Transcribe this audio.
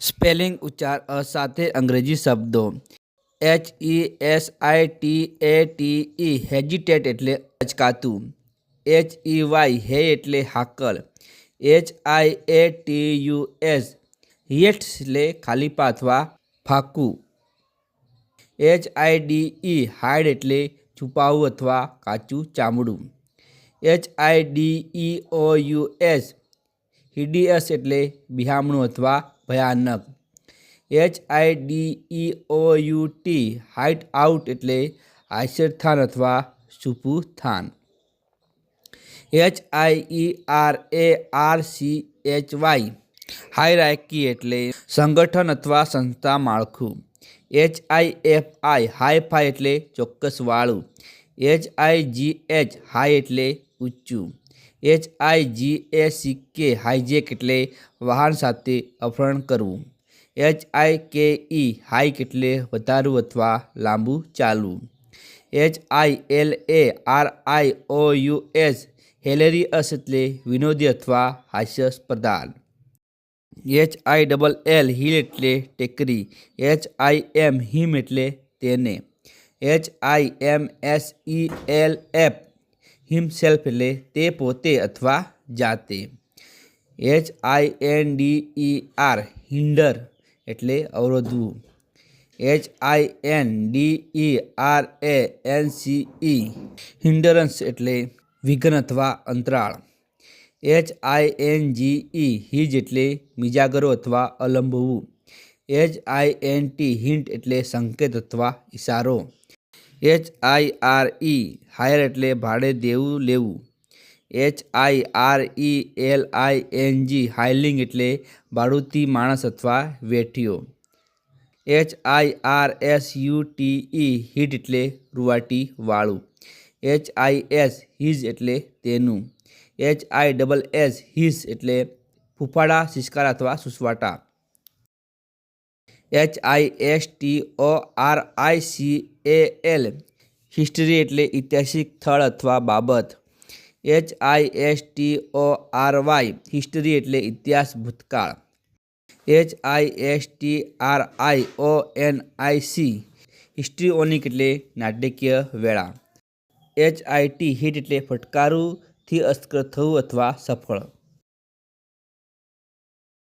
Spelling ઉચ્ચાર અ સાથે અંગ્રેજી શબ્દો. HESITATE હેજિટેટ એટલે અચકાતું. HEY હે એટલે હાકલ. HIATUS હિયેટ્સ એટલે ખાલીપા અથવા ફાકું. HIDE હાઇડ એટલે છુપાવવું અથવા કાચું ચામડું. HIDEOUS હિડિયસ એટલે બિહામણું અથવા ભયાનક. HIDEOUT હાઇડ આઉટ એટલે આશ્રયસ્થાન અથવા છુપું સ્થાન. HIERARCHY હાયરાર્કી એટલે સંગઠન અથવા સંસ્થા માળખું. HIFI હાઈ-ફાઈ એટલે ચોક્કસવાળું. HIGH હાઈ એટલે ઊંચું. HIJACK હાઈજેક એટલે વાહન સાથે અપહરણ કરવું. HIKE હાઇક એટલે વધારવું અથવા લાંબુ ચાલવું. HILARIOUS હિલેરિયસ એટલે વિનોદી અથવા હાસ્યાસ્પદ. HILL હિલ એટલે ટેકરી. HIM હિમ એટલે તેને. HIMSELF હિમસેલ્ફ એટલે તે પોતે અથવા જાતે. HINDER હિન્ડર એટલે અવરોધવું. HINDERANCE હિન્ડરન્સ એટલે વિઘ્ન અથવા અંતરાળ. HINGE હિજ એટલે મિજાગરો અથવા અલંબવું. HINT હિન્ટ એટલે સંકેત અથવા ઇશારો. HIRE હાયર એટલે ભાડે દેવું લેવું. HIRELING હાયલિંગ એટલે ભાડૂતી માણસ અથવા વેઠીઓ. HIRSUTE હિટ એટલે રૂંવાટી વાળું. HIS હિઝ એટલે તેનું. HISS હિસ એટલે ફૂફાડા સિસકારા અથવા સુસવાટા. HISTORICAL હિસ્ટરી એટલે ઐતિહાસિક સ્થળ અથવા બાબત. HISTORY હિસ્ટરી એટલે ઇતિહાસ ભૂતકાળ. HISTRIONIC હિસ્ટ્રીઓનિક એટલે નાટકીય વેળા. HIT હિટ એટલે ફટકારુંથી અસ્ત્ર થવું અથવા સફળ.